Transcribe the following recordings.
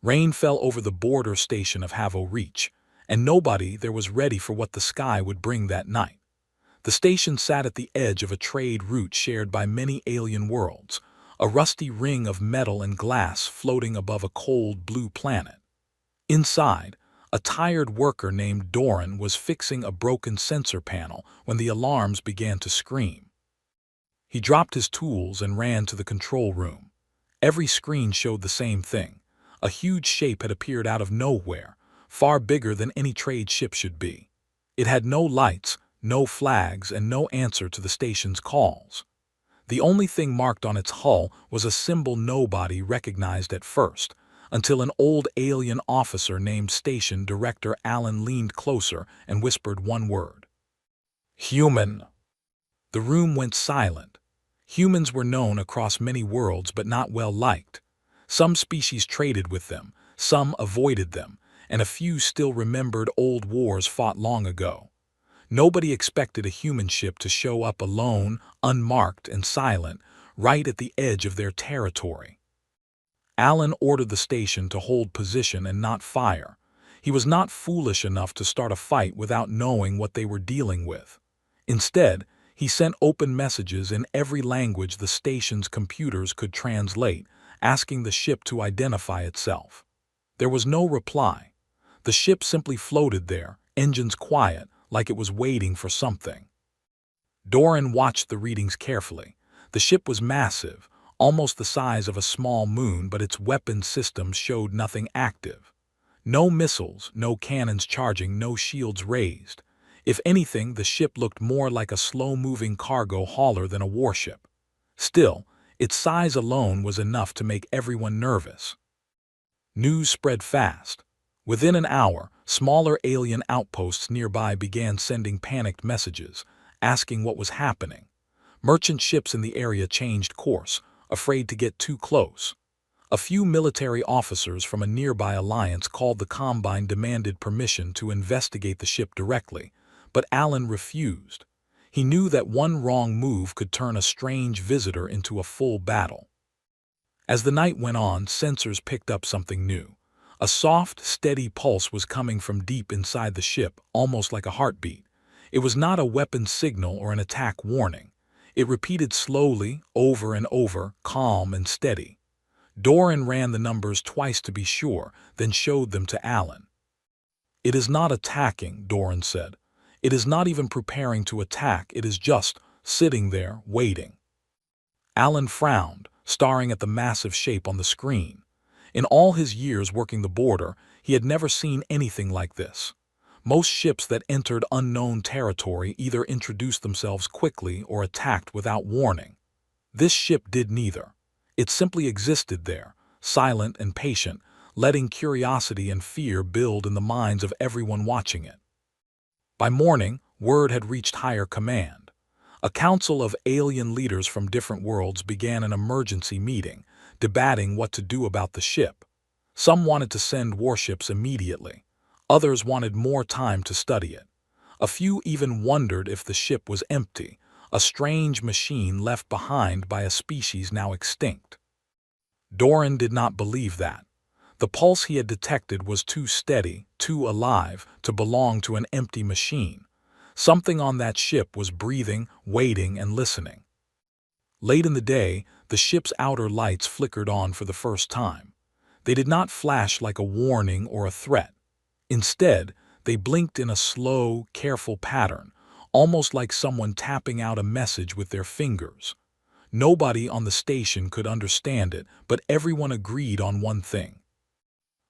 Rain fell over the border station of Havo Reach, and nobody there was ready for what the sky would bring that night. The station sat at the edge of a trade route shared by many alien worlds, a rusty ring of metal and glass floating above a cold blue planet. Inside, a tired worker named Doran was fixing a broken sensor panel when the alarms began to scream. He dropped his tools and ran to the control room. Every screen showed the same thing. A huge shape had appeared out of nowhere, far bigger than any trade ship should be. It had no lights, no flags, and no answer to the station's calls. The only thing marked on its hull was a symbol nobody recognized at first, until an old alien officer named Station Director Allen leaned closer and whispered one word. "Human." The room went silent. Humans were known across many worlds but not well liked. Some species traded with them, some avoided them, and a few still remembered old wars fought long ago. Nobody expected a human ship to show up alone, unmarked, and silent, right at the edge of their territory. Allen ordered the station to hold position and not fire. He was not foolish enough to start a fight without knowing what they were dealing with. Instead, he sent open messages in every language the station's computers could translate, asking the ship to identify itself. There was no reply. The ship simply floated there, engines quiet, like it was waiting for something. Doran watched the readings carefully. The ship was massive, almost the size of a small moon, but its weapon systems showed nothing active. No missiles, no cannons charging, no shields raised. If anything, the ship looked more like a slow-moving cargo hauler than a warship. Still, its size alone was enough to make everyone nervous. News spread fast. Within an hour, smaller alien outposts nearby began sending panicked messages, asking what was happening. Merchant ships in the area changed course, afraid to get too close. A few military officers from a nearby alliance called the Combine demanded permission to investigate the ship directly, but Allen refused. He knew that one wrong move could turn a strange visitor into a full battle. As the night went on, sensors picked up something new. A soft, steady pulse was coming from deep inside the ship, almost like a heartbeat. It was not a weapon signal or an attack warning. It repeated slowly, over and over, calm and steady. Doran ran the numbers twice to be sure, then showed them to Allen. "It is not attacking," Doran said. "It is not even preparing to attack, it is just sitting there, waiting." Allen frowned, staring at the massive shape on the screen. In all his years working the border, he had never seen anything like this. Most ships that entered unknown territory either introduced themselves quickly or attacked without warning. This ship did neither. It simply existed there, silent and patient, letting curiosity and fear build in the minds of everyone watching it. By morning, word had reached higher command. A council of alien leaders from different worlds began an emergency meeting, debating what to do about the ship. Some wanted to send warships immediately. Others wanted more time to study it. A few even wondered if the ship was empty, a strange machine left behind by a species now extinct. Doran did not believe that. The pulse he had detected was too steady, too alive, to belong to an empty machine. Something on that ship was breathing, waiting, and listening. Late in the day, the ship's outer lights flickered on for the first time. They did not flash like a warning or a threat. Instead, they blinked in a slow, careful pattern, almost like someone tapping out a message with their fingers. Nobody on the station could understand it, but everyone agreed on one thing.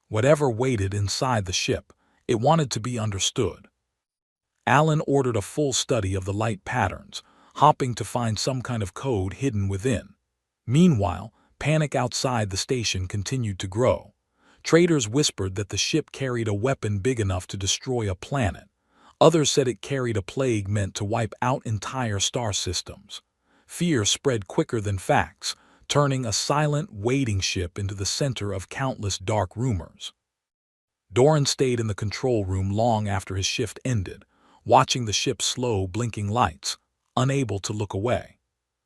Whatever waited inside the ship, it wanted to be understood. Allen ordered a full study of the light patterns, hoping to find some kind of code hidden within. Meanwhile, panic outside the station continued to grow. Traders whispered that the ship carried a weapon big enough to destroy a planet. Others said it carried a plague meant to wipe out entire star systems. Fear spread quicker than facts, turning a silent, waiting ship into the center of countless dark rumors. Doran stayed in the control room long after his shift ended, watching the ship's slow, blinking lights, unable to look away.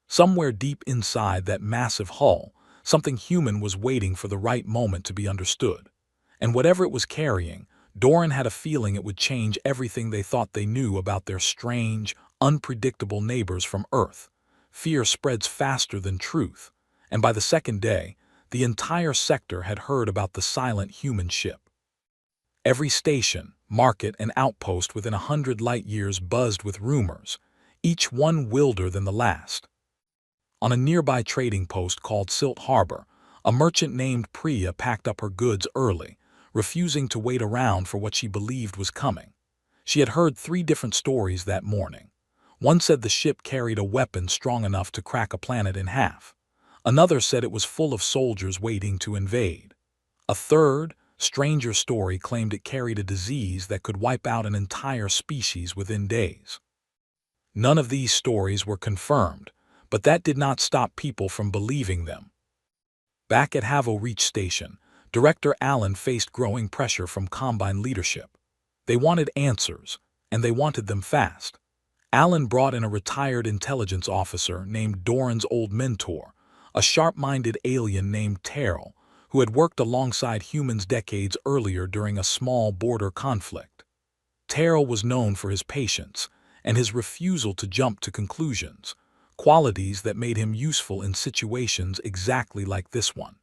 Somewhere deep inside that massive hull, something human was waiting for the right moment to be understood. And whatever it was carrying, Doran had a feeling it would change everything they thought they knew about their strange, unpredictable neighbors from Earth. Fear spreads faster than truth, and by the second day, the entire sector had heard about the silent human ship. Every station, market, and outpost within 100 light-years buzzed with rumors, each one wilder than the last. On a nearby trading post called Silt Harbor, a merchant named Priya packed up her goods early, refusing to wait around for what she believed was coming. She had heard 3 different stories that morning. One said the ship carried a weapon strong enough to crack a planet in half. Another said it was full of soldiers waiting to invade. A third, stranger story claimed it carried a disease that could wipe out an entire species within days. None of these stories were confirmed, but that did not stop people from believing them. Back at Havo Reach Station, Director Allen faced growing pressure from Combine leadership. They wanted answers, and they wanted them fast. Allen brought in a retired intelligence officer named Doran's old mentor, a sharp-minded alien named Terrell, who had worked alongside humans decades earlier during a small border conflict. Terrell was known for his patience and his refusal to jump to conclusions, qualities that made him useful in situations exactly like this one.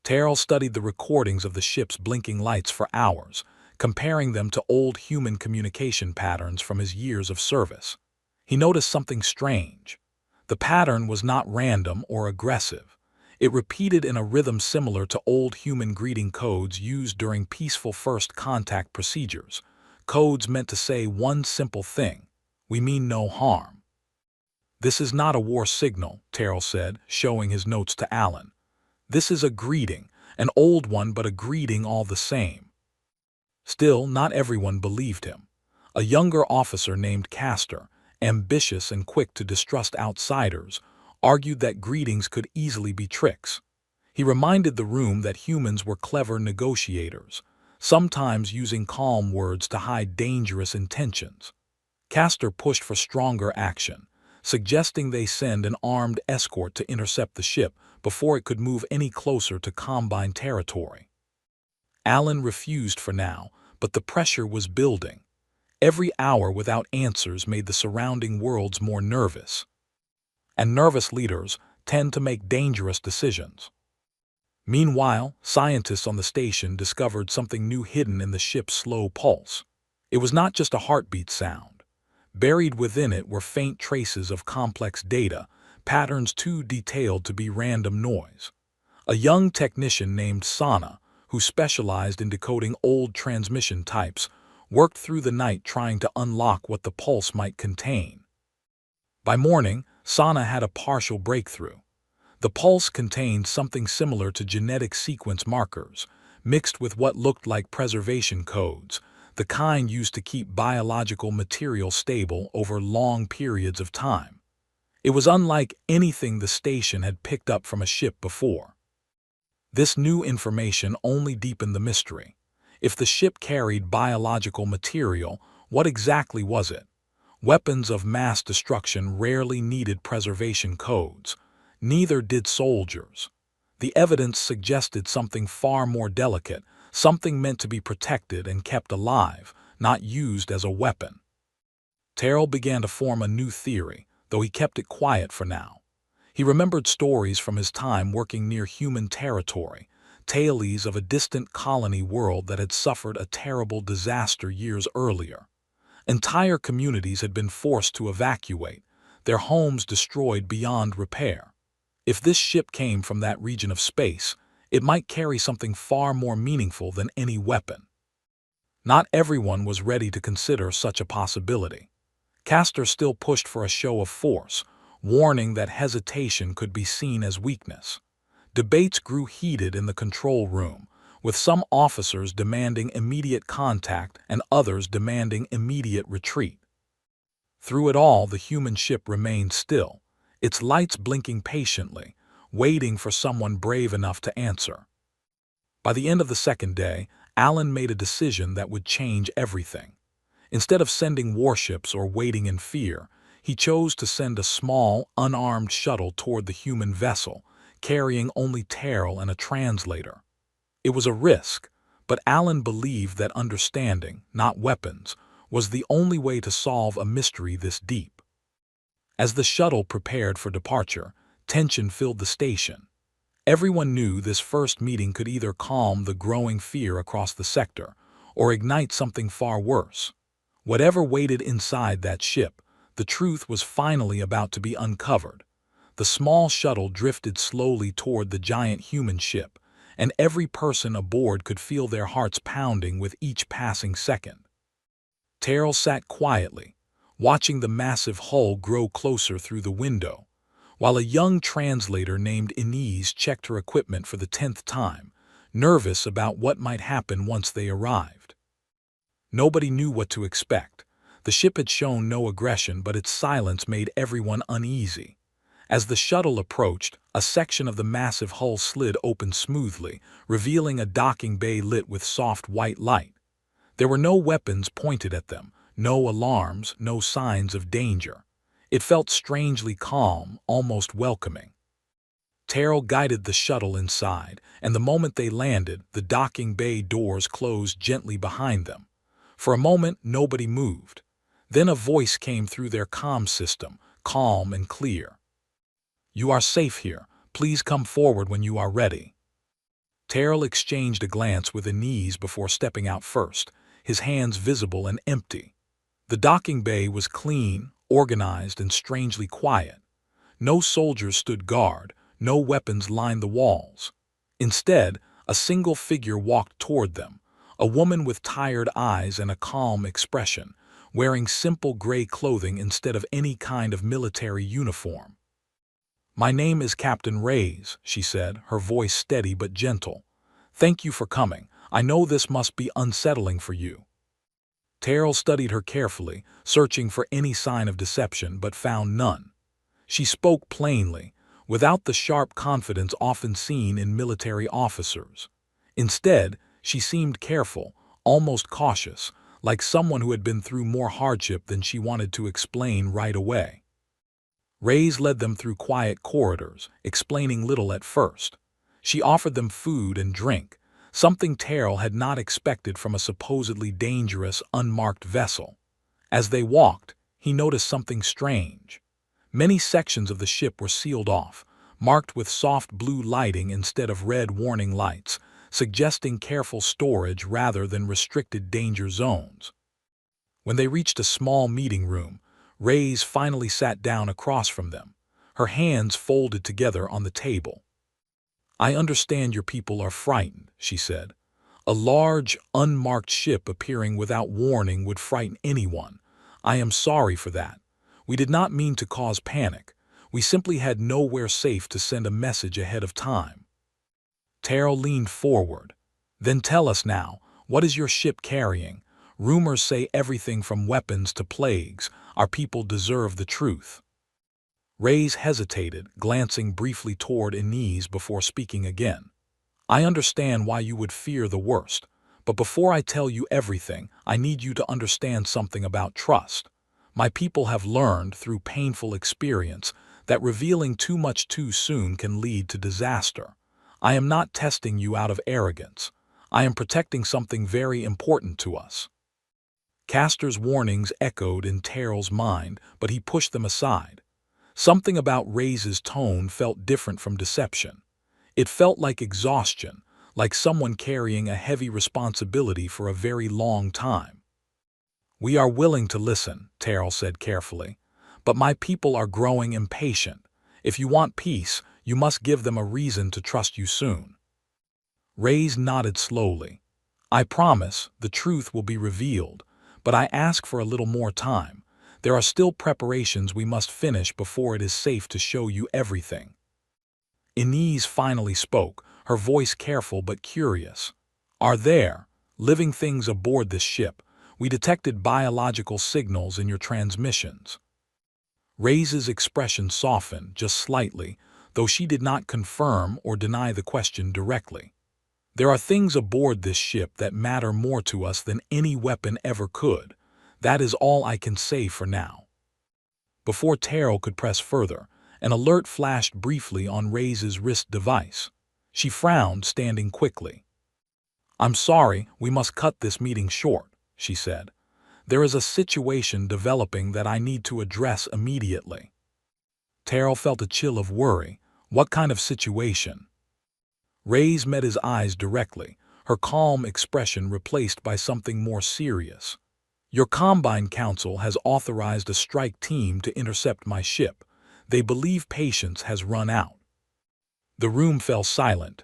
Terrell studied the recordings of the ship's blinking lights for hours, comparing them to old human communication patterns from his years of service. He noticed something strange. The pattern was not random or aggressive. It repeated in a rhythm similar to old human greeting codes used during peaceful first contact procedures, codes meant to say one simple thing: "We mean no harm." "This is not a war signal," Terrell said, showing his notes to Allen. "This is a greeting, an old one but a greeting all the same." Still, not everyone believed him. A younger officer named Castor, ambitious and quick to distrust outsiders, argued that greetings could easily be tricks. He reminded the room that humans were clever negotiators, sometimes using calm words to hide dangerous intentions. Castor pushed for stronger action, suggesting they send an armed escort to intercept the ship before it could move any closer to Combine territory. Allen refused for now, but the pressure was building. Every hour without answers made the surrounding worlds more nervous. And nervous leaders tend to make dangerous decisions. Meanwhile, scientists on the station discovered something new hidden in the ship's slow pulse. It was not just a heartbeat sound. Buried within it were faint traces of complex data, patterns too detailed to be random noise. A young technician named Sana, who specialized in decoding old transmission types, worked through the night trying to unlock what the pulse might contain. By morning, Sana had a partial breakthrough. The pulse contained something similar to genetic sequence markers, mixed with what looked like preservation codes, the kind used to keep biological material stable over long periods of time. It was unlike anything the station had picked up from a ship before. This new information only deepened the mystery. If the ship carried biological material, what exactly was it? Weapons of mass destruction rarely needed preservation codes. Neither did soldiers. The evidence suggested something far more delicate, something meant to be protected and kept alive, not used as a weapon. Terrell began to form a new theory, though he kept it quiet for now. He remembered stories from his time working near human territory, tales of a distant colony world that had suffered a terrible disaster years earlier. Entire communities had been forced to evacuate, their homes destroyed beyond repair. If this ship came from that region of space, it might carry something far more meaningful than any weapon. Not everyone was ready to consider such a possibility. Castor still pushed for a show of force, warning that hesitation could be seen as weakness. Debates grew heated in the control room, with some officers demanding immediate contact and others demanding immediate retreat. Through it all, the human ship remained still, its lights blinking patiently, waiting for someone brave enough to answer. By the end of the second day, Allen made a decision that would change everything. Instead of sending warships or waiting in fear, he chose to send a small, unarmed shuttle toward the human vessel, carrying only Terrell and a translator. It was a risk, But Alan believed that understanding, not weapons, was the only way to solve a mystery this deep. As the shuttle prepared for departure, tension filled the station. Everyone knew this first meeting could either calm the growing fear across the sector or ignite something far worse. Whatever waited inside that ship, the truth was finally about to be uncovered. The small shuttle drifted slowly toward the giant human ship, and every person aboard could feel their hearts pounding with each passing second. Terrell sat quietly, watching the massive hull grow closer through the window, while a young translator named Inez checked her equipment for the 10th time, nervous about what might happen once they arrived. Nobody knew what to expect. The ship had shown no aggression, but its silence made everyone uneasy. As the shuttle approached, a section of the massive hull slid open smoothly, revealing a docking bay lit with soft white light. There were no weapons pointed at them, no alarms, no signs of danger. It felt strangely calm, almost welcoming. Terrell guided the shuttle inside, and the moment they landed, the docking bay doors closed gently behind them. For a moment, nobody moved. Then a voice came through their comm system, calm and clear. "You are safe here. Please come forward when you are ready." Terrell exchanged a glance with Inez before stepping out first, his hands visible and empty. The docking bay was clean, organized, and strangely quiet. No soldiers stood guard, no weapons lined the walls. Instead, a single figure walked toward them, a woman with tired eyes and a calm expression, wearing simple gray clothing instead of any kind of military uniform. "My name is Captain Reyes," she said, her voice steady but gentle. "Thank you for coming. I know this must be unsettling for you." Terrell studied her carefully, searching for any sign of deception, but found none. She spoke plainly, without the sharp confidence often seen in military officers. Instead, she seemed careful, almost cautious, like someone who had been through more hardship than she wanted to explain right away. Reyes led them through quiet corridors, explaining little at first. She offered them food and drink, something Terrell had not expected from a supposedly dangerous, unmarked vessel. As they walked, he noticed something strange. Many sections of the ship were sealed off, marked with soft blue lighting instead of red warning lights, suggesting careful storage rather than restricted danger zones. When they reached a small meeting room, Reyes finally sat down across from them, her hands folded together on the table. "I understand your people are frightened," she said. "A large, unmarked ship appearing without warning would frighten anyone. I am sorry for that. We did not mean to cause panic. We simply had nowhere safe to send a message ahead of time." Terrell leaned forward. "Then tell us now, what is your ship carrying? Rumors say everything from weapons to plagues. Our people deserve the truth." Reyes hesitated, glancing briefly toward Inez before speaking again. "I understand why you would fear the worst, but before I tell you everything, I need you to understand something about trust. My people have learned, through painful experience, that revealing too much too soon can lead to disaster. I am not testing you out of arrogance. I am protecting something very important to us." Castor's warnings echoed in Terrell's mind, but he pushed them aside. Something about Reyes's tone felt different from deception. It felt like exhaustion, like someone carrying a heavy responsibility for a very long time. "We are willing to listen," Terrell said carefully, "but my people are growing impatient. If you want peace, you must give them a reason to trust you soon." Reyes nodded slowly. "I promise the truth will be revealed, but I ask for a little more time. There are still preparations we must finish before it is safe to show you everything." Inez finally spoke, her voice careful but curious. "Are there living things aboard this ship? We detected biological signals in your transmissions." Reyes's expression softened just slightly, though she did not confirm or deny the question directly. "There are things aboard this ship that matter more to us than any weapon ever could. That is all I can say for now." Before Terrell could press further, an alert flashed briefly on Reyes's wrist device. She frowned, standing quickly. "I'm sorry, we must cut this meeting short," she said. "There is a situation developing that I need to address immediately." Terrell felt a chill of worry. What kind of situation? Reyes met his eyes directly, her calm expression replaced by something more serious. "Your Combine Council has authorized a strike team to intercept my ship. They believe patience has run out." The room fell silent.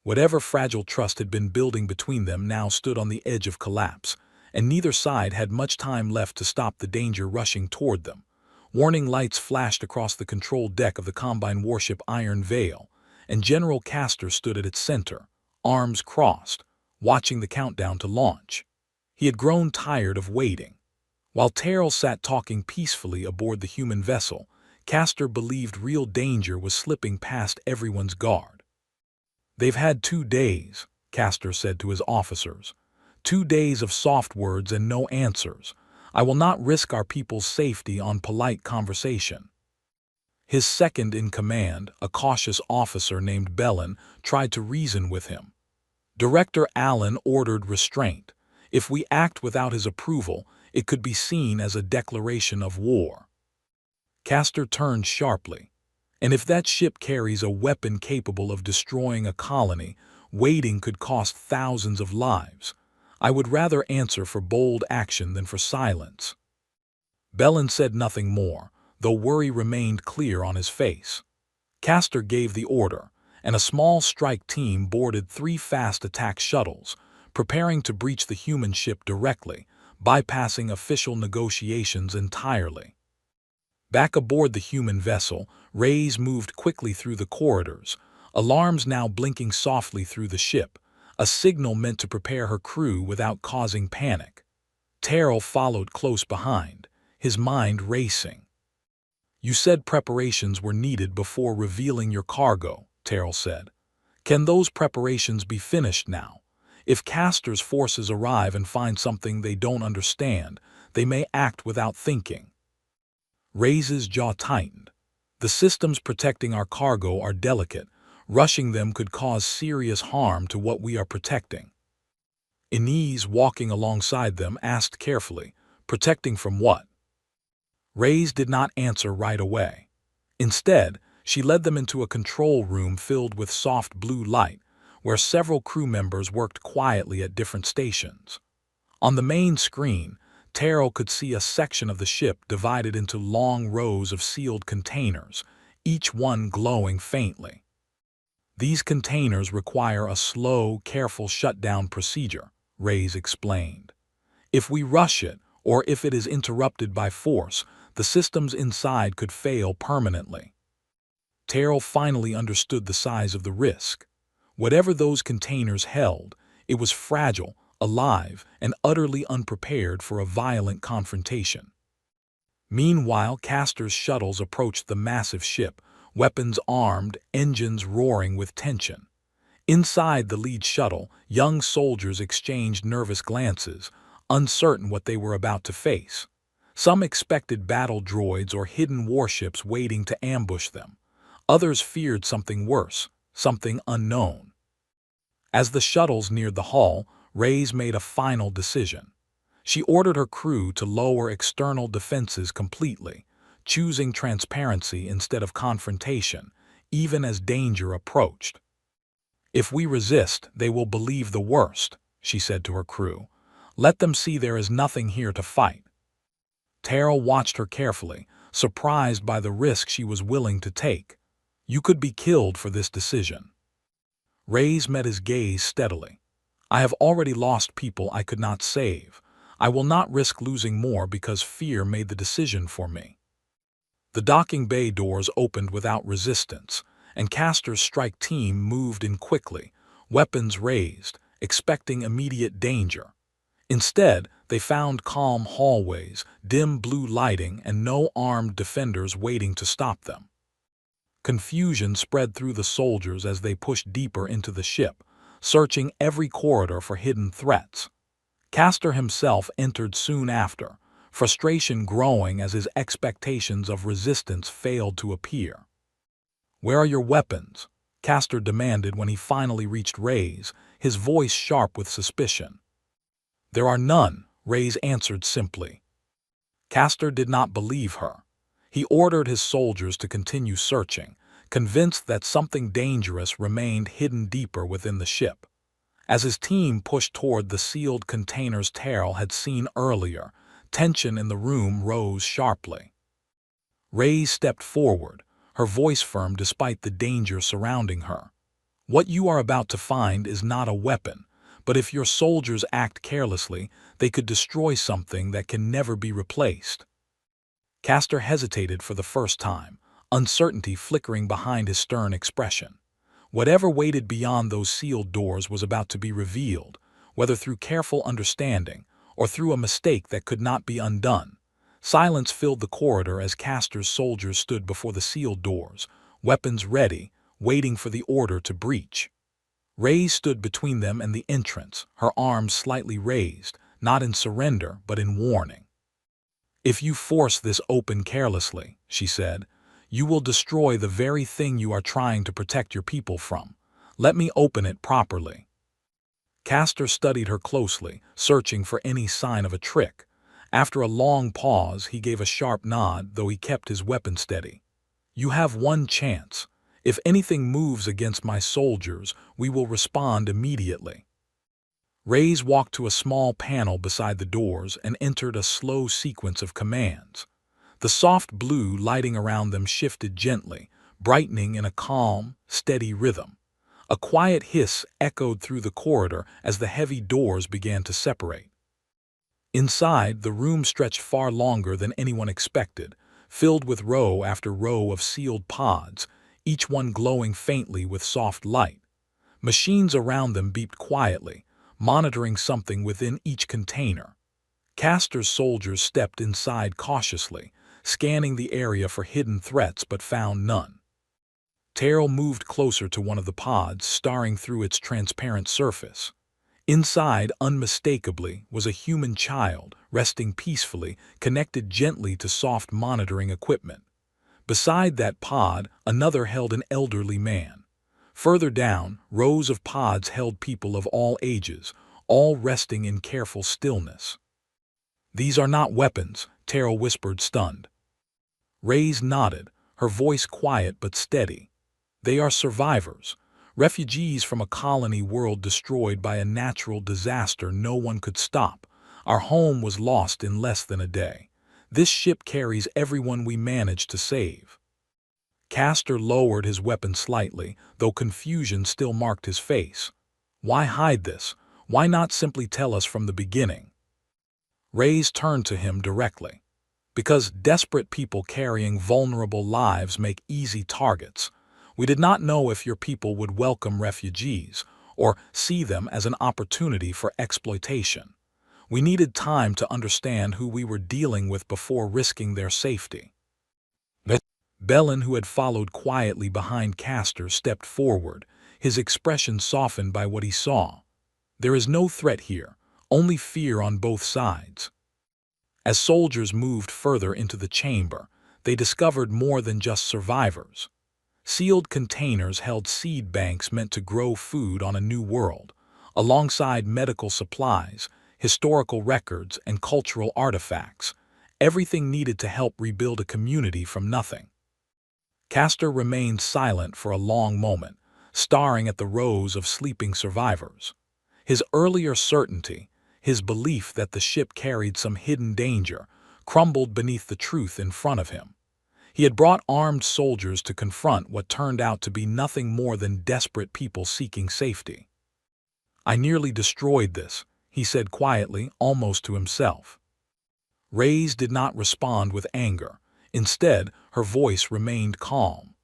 Whatever fragile trust had been building between them now stood on the edge of collapse, and neither side had much time left to stop the danger rushing toward them. Warning lights flashed across the control deck of the Combine warship Iron Veil, and General Castor stood at its center, arms crossed, watching the countdown to launch. He had grown tired of waiting. While Terrell sat talking peacefully aboard the human vessel, Castor believed real danger was slipping past everyone's guard. "They've had 2 days," Castor said to his officers. 2 days of soft words and no answers. I will not risk our people's safety on polite conversation." His second-in-command, a cautious officer named Bellin, tried to reason with him. Director Allen ordered restraint. If we act without his approval, it could be seen as a declaration of war. Castor turned sharply. "And if that ship carries a weapon capable of destroying a colony, waiting could cost thousands of lives. I would rather answer for bold action than for silence." Bellin said nothing more, though worry remained clear on his face. Castor gave the order, and a small strike team boarded 3 fast attack shuttles, preparing to breach the human ship directly, bypassing official negotiations entirely. Back aboard the human vessel, Reyes moved quickly through the corridors, alarms now blinking softly through the ship, a signal meant to prepare her crew without causing panic. Terrell followed close behind, his mind racing. "You said preparations were needed before revealing your cargo," Terrell said. "Can those preparations be finished now? If Castor's forces arrive and find something they don't understand, they may act without thinking." Reyes' jaw tightened. "The systems protecting our cargo are delicate. Rushing them could cause serious harm to what we are protecting." Inez, walking alongside them, asked carefully, "Protecting from what?" Reyes did not answer right away. Instead, she led them into a control room filled with soft blue light, where several crew members worked quietly at different stations. On the main screen, Terrell could see a section of the ship divided into long rows of sealed containers, each one glowing faintly. "These containers require a slow, careful shutdown procedure," Reyes explained. "If we rush it, or if it is interrupted by force, the systems inside could fail permanently." Terrell finally understood the size of the risk. Whatever those containers held, it was fragile, alive, and utterly unprepared for a violent confrontation. Meanwhile, Castor's shuttles approached the massive ship, weapons armed, engines roaring with tension. Inside the lead shuttle, young soldiers exchanged nervous glances, uncertain what they were about to face. Some expected battle droids or hidden warships waiting to ambush them. Others feared something worse, something unknown. As the shuttles neared the hull, Reyes made a final decision. She ordered her crew to lower external defenses completely, choosing transparency instead of confrontation, even as danger approached. "If we resist, they will believe the worst," she said to her crew. "Let them see there is nothing here to fight." Terrell watched her carefully, surprised by the risk she was willing to take. "You could be killed for this decision." Reyes met his gaze steadily. "I have already lost people I could not save. I will not risk losing more because fear made the decision for me." The docking bay doors opened without resistance, and Castor's strike team moved in quickly, weapons raised, expecting immediate danger. Instead, they found calm hallways, dim blue lighting, and no armed defenders waiting to stop them. Confusion spread through the soldiers as they pushed deeper into the ship, searching every corridor for hidden threats. Castor himself entered soon after, frustration growing as his expectations of resistance failed to appear. "Where are your weapons?" Castor demanded when he finally reached Reyes, his voice sharp with suspicion. "There are none," Reyes answered simply. Castor did not believe her. He ordered his soldiers to continue searching, convinced that something dangerous remained hidden deeper within the ship. As his team pushed toward the sealed containers Terrell had seen earlier, tension in the room rose sharply. Reyes stepped forward, her voice firm despite the danger surrounding her. "What you are about to find is not a weapon, but if your soldiers act carelessly, they could destroy something that can never be replaced." Castor hesitated for the first time, uncertainty flickering behind his stern expression. Whatever waited beyond those sealed doors was about to be revealed, whether through careful understanding or through a mistake that could not be undone. Silence filled the corridor as Castor's soldiers stood before the sealed doors, weapons ready, waiting for the order to breach. Reyes stood between them and the entrance, her arms slightly raised, not in surrender but in warning. "If you force this open carelessly," she said, "you will destroy the very thing you are trying to protect your people from. Let me open it properly." Castor studied her closely, searching for any sign of a trick. After a long pause, he gave a sharp nod, though he kept his weapon steady. "You have one chance. If anything moves against my soldiers, we will respond immediately." Reyes walked to a small panel beside the doors and entered a slow sequence of commands. The soft blue lighting around them shifted gently, brightening in a calm, steady rhythm. A quiet hiss echoed through the corridor as the heavy doors began to separate. Inside, the room stretched far longer than anyone expected, filled with row after row of sealed pods, each one glowing faintly with soft light. Machines around them beeped quietly, monitoring something within each container. Castor's soldiers stepped inside cautiously, scanning the area for hidden threats but found none. Terrell moved closer to one of the pods, staring through its transparent surface. Inside, unmistakably, was a human child, resting peacefully, connected gently to soft monitoring equipment. Beside that pod, another held an elderly man. Further down, rows of pods held people of all ages, all resting in careful stillness. "These are not weapons," Terrell whispered, stunned. Reyes nodded, her voice quiet but steady. "They are survivors, refugees from a colony world destroyed by a natural disaster no one could stop. Our home was lost in less than a day. This ship carries everyone we managed to save." Castor lowered his weapon slightly, though confusion still marked his face. "Why hide this? Why not simply tell us from the beginning?" Reyes turned to him directly. "Because desperate people carrying vulnerable lives make easy targets. We did not know if your people would welcome refugees, or see them as an opportunity for exploitation. We needed time to understand who we were dealing with before risking their safety." Bellin, who had followed quietly behind Castor, stepped forward, his expression softened by what he saw. "There is no threat here, only fear on both sides." As soldiers moved further into the chamber, they discovered more than just survivors. Sealed containers held seed banks meant to grow food on a new world, alongside medical supplies, historical records, and cultural artifacts, everything needed to help rebuild a community from nothing. Castor remained silent for a long moment, staring at the rows of sleeping survivors. His earlier certainty, his belief that the ship carried some hidden danger, crumbled beneath the truth in front of him. He had brought armed soldiers to confront what turned out to be nothing more than desperate people seeking safety. "I nearly destroyed this," he said quietly, almost to himself. Reyes did not respond with anger. Instead, her voice remained calm.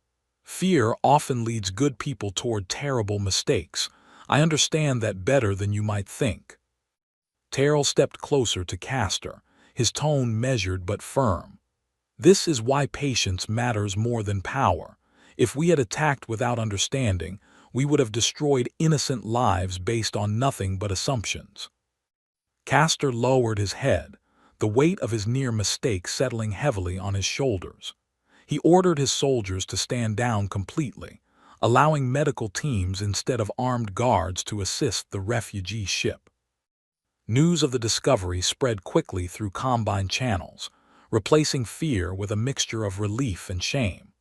"Fear often leads good people toward terrible mistakes. I understand that better than you might think." Terrell stepped closer to Castor, his tone measured but firm. "This is why patience matters more than power. If we had attacked without understanding, we would have destroyed innocent lives based on nothing but assumptions." Castor lowered his head, the weight of his near mistake settling heavily on his shoulders. He ordered his soldiers to stand down completely, allowing medical teams instead of armed guards to assist the refugee ship. News of the discovery spread quickly through Combine channels, replacing fear with a mixture of relief and shame.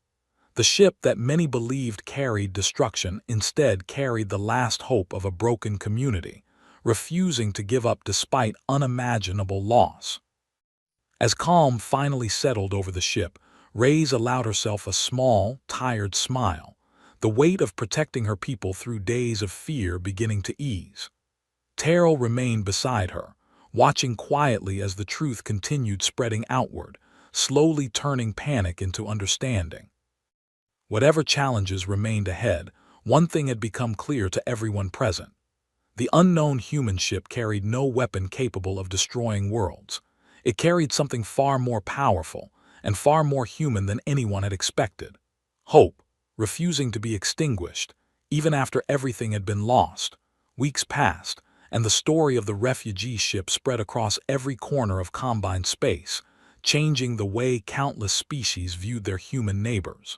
The ship that many believed carried destruction instead carried the last hope of a broken community, refusing to give up despite unimaginable loss. As calm finally settled over the ship, Reyes allowed herself a small, tired smile, the weight of protecting her people through days of fear beginning to ease. Terrell remained beside her, watching quietly as the truth continued spreading outward, slowly turning panic into understanding. Whatever challenges remained ahead, one thing had become clear to everyone present. The unknown human ship carried no weapon capable of destroying worlds. It carried something far more powerful and far more human than anyone had expected. Hope, refusing to be extinguished, even after everything had been lost. Weeks passed, and the story of the refugee ship spread across every corner of Combine space, changing the way countless species viewed their human neighbors.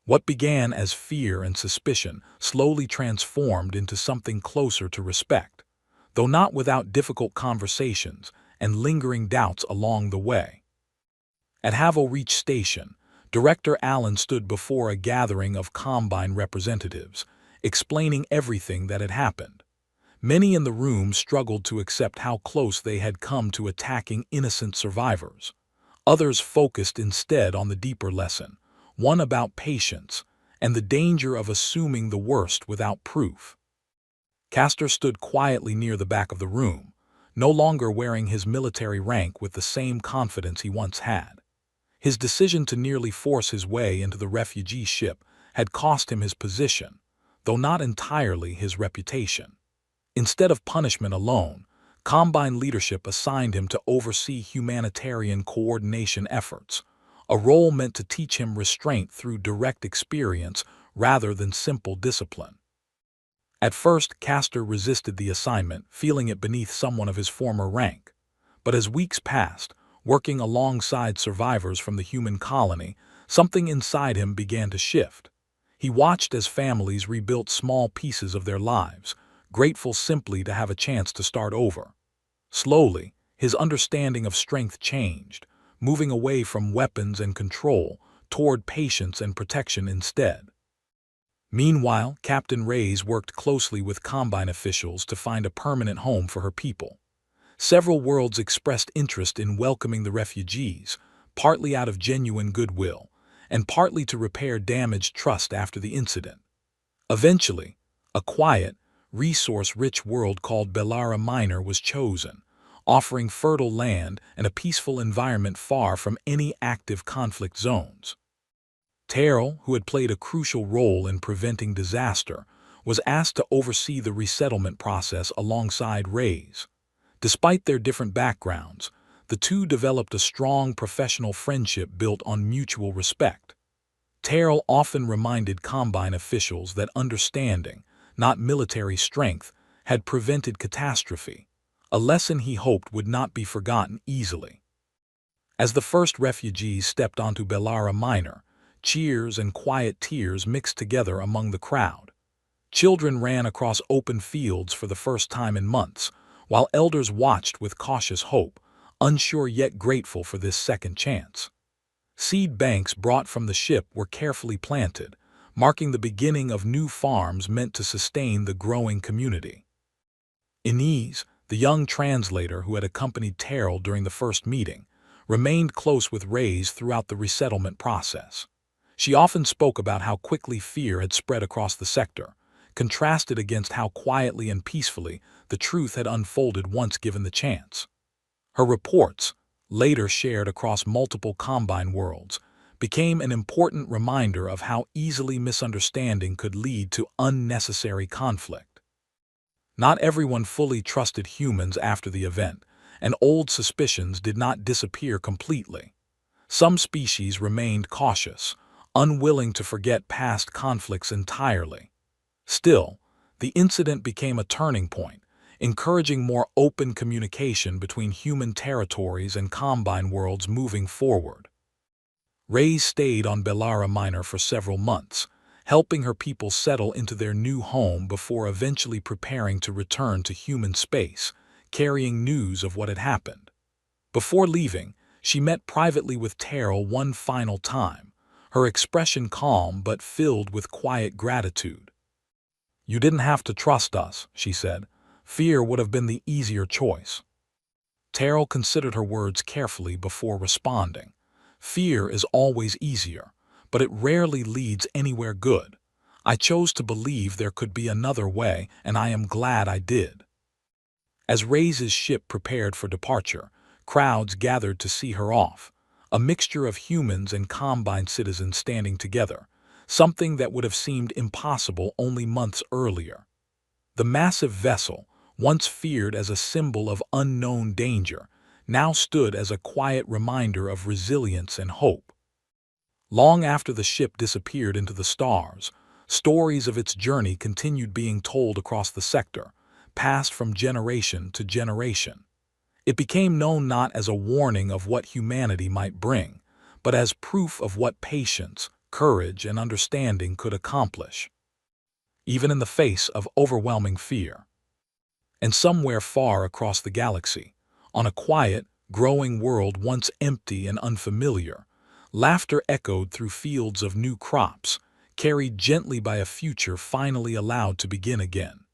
What began as fear and suspicion slowly transformed into something closer to respect, though not without difficult conversations and lingering doubts along the way. At Havil Reach Station, Director Allen stood before a gathering of Combine representatives, explaining everything that had happened. Many in the room struggled to accept how close they had come to attacking innocent survivors. Others focused instead on the deeper lesson, one about patience and the danger of assuming the worst without proof. Castor stood quietly near the back of the room, no longer wearing his military rank with the same confidence he once had. His decision to nearly force his way into the refugee ship had cost him his position, though not entirely his reputation. Instead of punishment alone, Combine leadership assigned him to oversee humanitarian coordination efforts, a role meant to teach him restraint through direct experience rather than simple discipline. At first, Castor resisted the assignment, feeling it beneath someone of his former rank. But as weeks passed, working alongside survivors from the human colony, something inside him began to shift. He watched as families rebuilt small pieces of their lives, grateful simply to have a chance to start over. Slowly, his understanding of strength changed, moving away from weapons and control toward patience and protection instead. Meanwhile, Captain Reyes worked closely with Combine officials to find a permanent home for her people. Several worlds expressed interest in welcoming the refugees, partly out of genuine goodwill, and partly to repair damaged trust after the incident. Eventually, a quiet, resource-rich world called Bellara Minor was chosen, offering fertile land and a peaceful environment far from any active conflict zones. Terrell, who had played a crucial role in preventing disaster, was asked to oversee the resettlement process alongside Reyes. Despite their different backgrounds, the two developed a strong professional friendship built on mutual respect. Terrell often reminded Combine officials that understanding, not military strength, had prevented catastrophe, a lesson he hoped would not be forgotten easily. As the first refugees stepped onto Bellara Minor, cheers and quiet tears mixed together among the crowd. Children ran across open fields for the first time in months, while elders watched with cautious hope, unsure yet grateful for this second chance. Seed banks brought from the ship were carefully planted, marking the beginning of new farms meant to sustain the growing community. Inez, the young translator who had accompanied Terrell during the first meeting, remained close with Reyes throughout the resettlement process. She often spoke about how quickly fear had spread across the sector, contrasted against how quietly and peacefully the truth had unfolded once given the chance. Her reports, later shared across multiple Combine worlds, became an important reminder of how easily misunderstanding could lead to unnecessary conflict. Not everyone fully trusted humans after the event, and old suspicions did not disappear completely. Some species remained cautious, unwilling to forget past conflicts entirely. Still, the incident became a turning point, encouraging more open communication between human territories and Combine worlds moving forward. Reyes stayed on Bellara Minor for several months, helping her people settle into their new home before eventually preparing to return to human space, carrying news of what had happened. Before leaving, she met privately with Terrell one final time, her expression calm but filled with quiet gratitude. "You didn't have to trust us," she said. "Fear would have been the easier choice." Terrell considered her words carefully before responding. "Fear is always easier, but it rarely leads anywhere good. I chose to believe there could be another way, and I am glad I did." As Reyes' ship prepared for departure, crowds gathered to see her off, a mixture of humans and Combine citizens standing together, something that would have seemed impossible only months earlier. The massive vessel, once feared as a symbol of unknown danger, now stood as a quiet reminder of resilience and hope. Long after the ship disappeared into the stars, stories of its journey continued being told across the sector, passed from generation to generation. It became known not as a warning of what humanity might bring, but as proof of what patience, courage, and understanding could accomplish, even in the face of overwhelming fear. And somewhere far across the galaxy, on a quiet, growing world once empty and unfamiliar, laughter echoed through fields of new crops, carried gently by a future finally allowed to begin again.